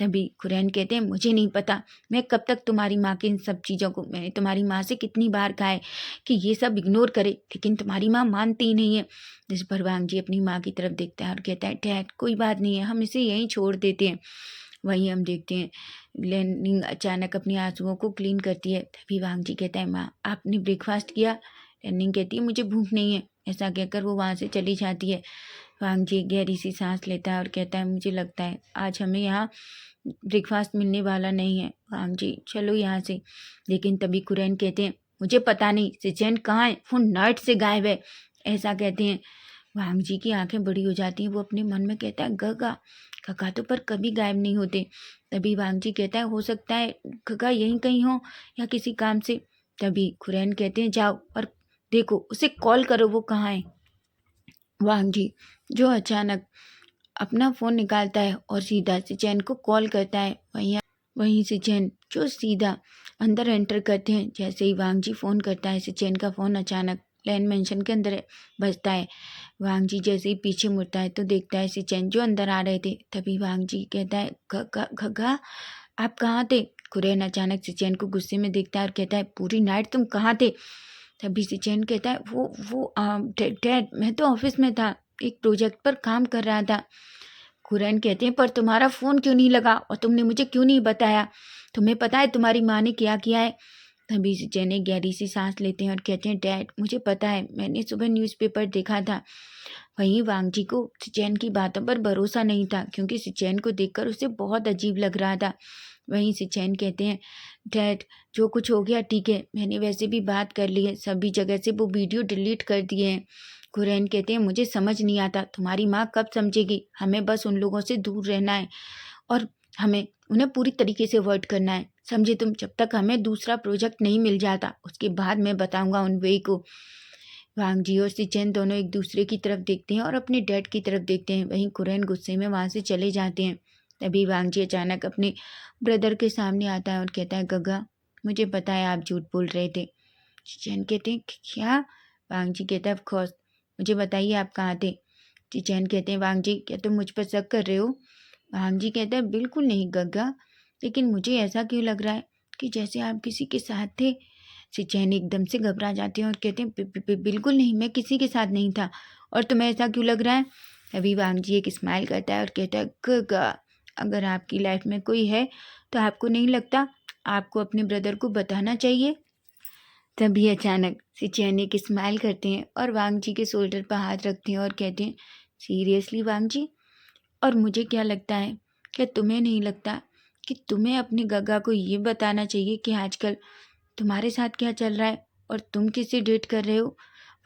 Speaker 1: तभी खुरैन कहते हैं मुझे नहीं पता, मैं कब तक तुम्हारी माँ की इन सब चीज़ों को, मैंने तुम्हारी माँ से कितनी बार कहा है कि ये सब इग्नोर करे, लेकिन तुम्हारी माँ मानती ही नहीं है। जिस पर वांग जी अपनी माँ की तरफ देखता है और कहता है डैड कोई बात नहीं है, हम इसे यहीं छोड़ देते हैं। वहीं हम देखते हैं लेनिंग अचानक अपनी आंसुओं को क्लीन करती है। तभी वांग जी कहता है माँ आपने ब्रेकफास्ट किया? लेनिंग कहती है मुझे भूख नहीं है। ऐसा कहकर वो वहाँ से चली जाती है। वांग जी गहरी सी सांस लेता है और कहता है मुझे लगता है आज हमें यहाँ ब्रेकफास्ट मिलने वाला नहीं है। वांग जी चलो यहाँ से। लेकिन तभी कुरैन कहते हैं मुझे पता नहीं सिचेन कहाँ है, वो नाइट से गायब है। ऐसा कहते हैं। वांग जी की आंखें बड़ी हो जाती हैं। वो अपने मन में कहता है गगा, गगा तो पर कभी गायब नहीं होते। तभी वांग जी कहता है हो सकता है गगा यहीं कहीं हो या किसी काम से। तभी खुरैन कहते हैं जाओ और देखो उसे कॉल करो वो कहाँ है। वांग जी जो अचानक अपना फ़ोन निकालता है और सीधा सिचैन को कॉल करता है। वहीं सिचैन जो सीधा अंदर एंटर करते हैं। जैसे ही वांग जी फ़ोन करता है सिचैन का फ़ोन अचानक लैंड मेंशन के अंदर बजता है। वांग जी जैसे ही पीछे मुड़ता है तो देखता है सिचैन जो अंदर आ रहे थे। तभी वांग जी कहता है घगा आप कहाँ थे? कुरैन अचानक सिचैन को गुस्से में देखता है और कहता है पूरी नाइट तुम कहाँ थे? तभी सिचैन कहता है वो डैड मैं तो ऑफिस में था, एक प्रोजेक्ट पर काम कर रहा था। कुरैन कहते हैं पर तुम्हारा फ़ोन क्यों नहीं लगा और तुमने मुझे क्यों नहीं बताया? तुम्हें पता है तुम्हारी माँ ने क्या किया है? तभी सिचैन एक गहरी सी सांस लेते हैं और कहते हैं डैड मुझे पता है, मैंने सुबह न्यूज़पेपर देखा था। वहीं वांग जी को सिचैन की बातों पर भरोसा नहीं था क्योंकि सिचैन को देखकर उसे बहुत अजीब लग रहा था। वहीं सिचैन कहते हैं डैड जो कुछ हो गया ठीक है, मैंने वैसे भी बात कर ली है, सभी जगह से वो वीडियो डिलीट कर दिए हैं। कुरैन कहते हैं मुझे समझ नहीं आता तुम्हारी माँ कब समझेगी, हमें बस उन लोगों से दूर रहना है और हमें उन्हें पूरी तरीके से अवॉइड करना है, समझे तुम? जब तक हमें दूसरा प्रोजेक्ट नहीं मिल जाता उसके बाद मैं बताऊंगा उन वे को। वांग जी और सिचैन दोनों एक दूसरे की तरफ देखते हैं और अपने डैड की तरफ देखते हैं। वहीं कुरैन गुस्से में वहाँ से चले जाते हैं। तभी वांग जी अचानक अपने ब्रदर के सामने आता है और कहता है गगा मुझे पता है आप झूठ बोल रहे थे। सिचैन कहते हैं क्या? वांग जी कहता है ऑफ कोर्स, मुझे बताइए आप कहाँ थे? सिचैन कहते हैं वांग जी क्या तुम मुझ पर शक कर रहे हो? वांग जी कहता है बिल्कुल नहीं गग्गा, लेकिन मुझे ऐसा क्यों लग रहा है कि जैसे आप किसी के साथ थे। सिचैन एकदम से घबरा जाते हैं और कहते हैं बिल्कुल नहीं, मैं किसी के साथ नहीं था। और तुम्हें ऐसा क्यों लग रहा है? तभी वांग जी एक स्माइल करता है और कहता है गग्गा अगर आपकी लाइफ में कोई है तो आपको नहीं लगता आपको अपने ब्रदर को बताना चाहिए? तभी अचानक सिचैन एक स्माइल करते हैं और वांग जी के शोल्डर पर हाथ रखते हैं और कहते हैं सीरियसली वांग जी? और मुझे क्या लगता है, क्या तुम्हें नहीं लगता कि तुम्हें अपनी गगा को ये बताना चाहिए कि आजकल तुम्हारे साथ क्या चल रहा है और तुम किससे डेट कर रहे हो?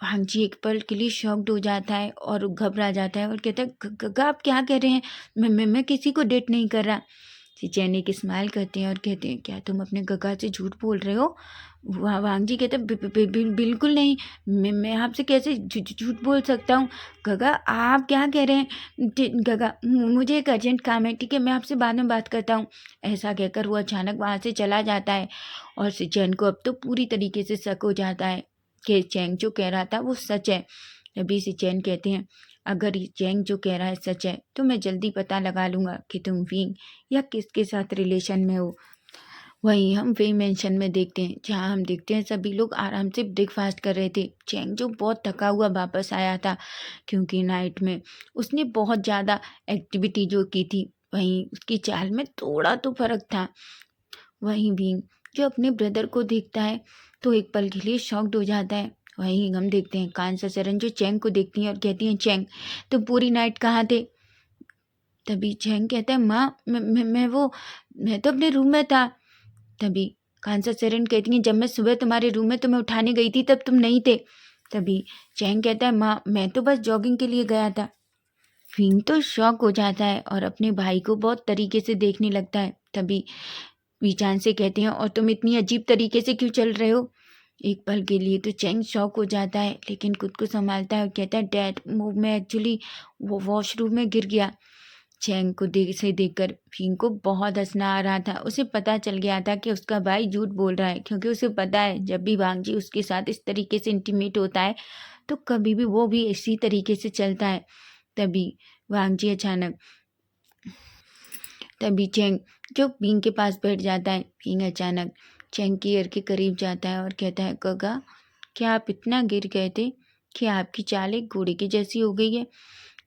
Speaker 1: वांग जी एक पल के लिए शॉक्ड हो जाता है और घबरा जाता है और कहता है गगा आप क्या कह रहे हैं? मैं किसी को डेट नहीं कर रहा। सिचैन एक स्माइल करते हैं और कहते हैं क्या तुम अपने गगा से झूठ बोल रहे हो? वांग जी कहते हैं बिल्कुल नहीं, मैं आपसे कैसे झूठ बोल सकता हूँ? गगा आप क्या कह रहे हैं? गगा मुझे एक अर्जेंट काम है, ठीक है मैं आपसे बाद में बात करता हूँ। ऐसा कहकर वो अचानक वहाँ से चला जाता है और सिचैन को अब तो पूरी तरीके से शक हो जाता है कि चैंग जो कह रहा था वो सच है। तभी सिचैन कहते हैं अगर ये चैंग जो कह रहा है सच है तो मैं जल्दी पता लगा लूँगा कि तुम विंग या किसके साथ रिलेशन में हो। वहीं हम वे मेंशन में देखते हैं जहाँ हम देखते हैं सभी लोग आराम से ब्रेकफास्ट कर रहे थे। चैंग जो बहुत थका हुआ वापस आया था क्योंकि नाइट में उसने बहुत ज़्यादा एक्टिविटी जो की थी, वहीं उसकी चाल में थोड़ा तो फर्क था। वहीं विंग जो अपने ब्रदर को देखता है तो एक पल के लिए शॉक्ड हो जाता है। वहीं हम देखते हैं कांसा सरन जो चैंग को देखती हैं और कहती हैं चैंग तुम पूरी नाइट कहाँ थे? तभी चैंग कहता है माँ मैं तो अपने रूम में था। तभी कांसा सेरेन कहती हैं जब मैं सुबह तुम्हारे रूम में तुम्हें उठाने गई थी तब तुम नहीं थे। तभी चैंग कहता है माँ मैं तो बस जॉगिंग के लिए गया था। विंग तो शॉक हो जाता है और अपने भाई को बहुत तरीके से देखने लगता है। तभी वीचान से कहते हैं और तुम इतनी अजीब तरीके से क्यों चल रहे हो? एक पल के लिए तो चैंग शॉक हो जाता है लेकिन खुद को संभालता है और कहता है डैड मैं एक्चुअली वो वॉशरूम में गिर गया। चैंग को देखकर फिंग को बहुत हंसना आ रहा था। उसे पता चल गया था कि उसका भाई झूठ बोल रहा है क्योंकि उसे पता है जब भी वांग जी उसके साथ इस तरीके से इंटीमेट होता है तो कभी भी वो भी इसी तरीके से चलता है। तभी वांग जी अचानक तभी चेंग जो विंग के पास बैठ जाता है। विंग अचानक चेंग के ईयर के करीब जाता है और कहता है, गगा क्या आप इतना गिर गए थे कि आपकी चाल एक घोड़े की जैसी हो गई है।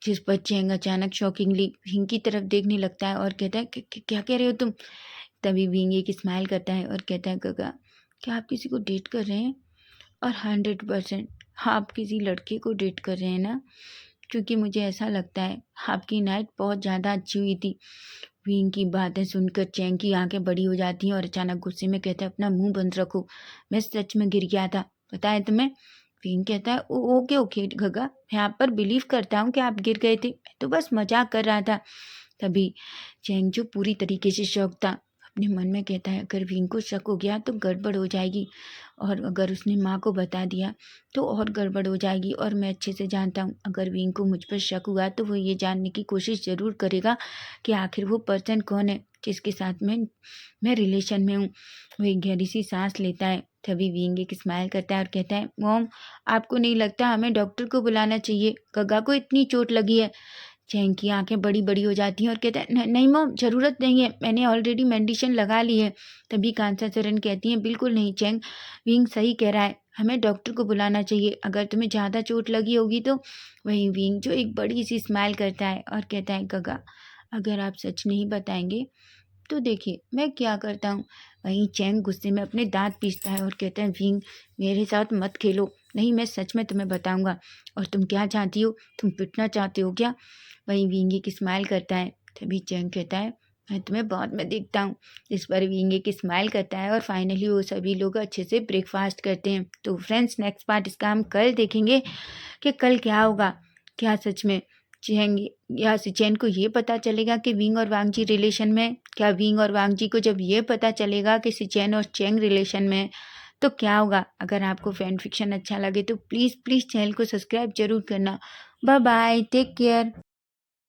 Speaker 1: जिस पर चेंग अचानक शॉकिंगली विंग की तरफ देखने लगता है और कहता है, क्या कह रहे हो तुम?" तभी विंग एक स्माइल करता है और कहता है, गगा क्या आप किसी को डेट कर रहे हैं? और 100% आप किसी लड़के को डेट कर रहे हैं ना? क्योंकि मुझे ऐसा लगता है आपकी नाइट बहुत ज़्यादा अच्छी हुई थी। विंग की बातें सुनकर चैंग की आंखें बड़ी हो जाती हैं और अचानक गुस्से में कहता है, अपना मुंह बंद रखो, मैं सच में गिर गया था, पता है तुम्हें?" विंग कहता है, ओके ओके गगा, मैं आप पर बिलीव करता हूँ कि आप गिर गए थे, मैं तो बस मजाक कर रहा था। तभी चैंग जो पूरी तरीके से शॉक था, अपने मन में कहता है, अगर विंग को शक हो गया तो गड़बड़ हो जाएगी, और अगर उसने माँ को बता दिया तो और गड़बड़ हो जाएगी। और मैं अच्छे से जानता हूँ, अगर विंग को मुझ पर शक हुआ तो वो ये जानने की कोशिश ज़रूर करेगा कि आखिर वो पर्सन कौन है जिसके साथ मैं रिलेशन में हूँ। वो एक गहरी सी सांस लेता है। तभी विंग एक स्माइल करता है और कहता है, मॉम आपको नहीं लगता हमें डॉक्टर को बुलाना चाहिए? गगा को इतनी चोट लगी है। चैंग की आंखें बड़ी बड़ी हो जाती हैं और कहता है, नहीं मॉम ज़रूरत नहीं है, मैंने ऑलरेडी मेडिसिन लगा ली है। तभी कांसा चरण कहती हैं, बिल्कुल नहीं चैंग, विंग सही कह रहा है, हमें डॉक्टर को बुलाना चाहिए अगर तुम्हें ज़्यादा चोट लगी होगी तो। वहीं विंग जो एक बड़ी सी स्माइल करता है और कहता है, गगा अगर आप सच नहीं बताएंगे तो देखिए मैं क्या करता हूँ। वहीं चैंग गुस्से में अपने दांत पीसता है और कहता है, विंग मेरे साथ मत खेलो, नहीं मैं सच में तुम्हें बताऊंगा। और तुम क्या चाहती हो, तुम पिटना चाहते हो क्या? वहीं विंग एक स्माइल करता है। तभी चैंग कहता है, मैं तुम्हें बाद में देखता हूँ। इस पर विंग एक स्माइल करता है और फाइनली वो सभी लोग अच्छे से ब्रेकफास्ट करते हैं। तो फ्रेंड्स नेक्स्ट पार्ट इसका हम कल देखेंगे कि कल क्या होगा। क्या सच में चैंग या सिचेन को ये पता चलेगा कि विंग और वांग जी रिलेशन में? क्या विंग और वांग जी को जब ये पता चलेगा कि सिचेन और चैंग रिलेशन में है, तो क्या होगा? अगर आपको फैन फिक्शन अच्छा लगे तो प्लीज़ प्लीज़ चैनल को सब्सक्राइब जरूर करना। Bye bye, take care.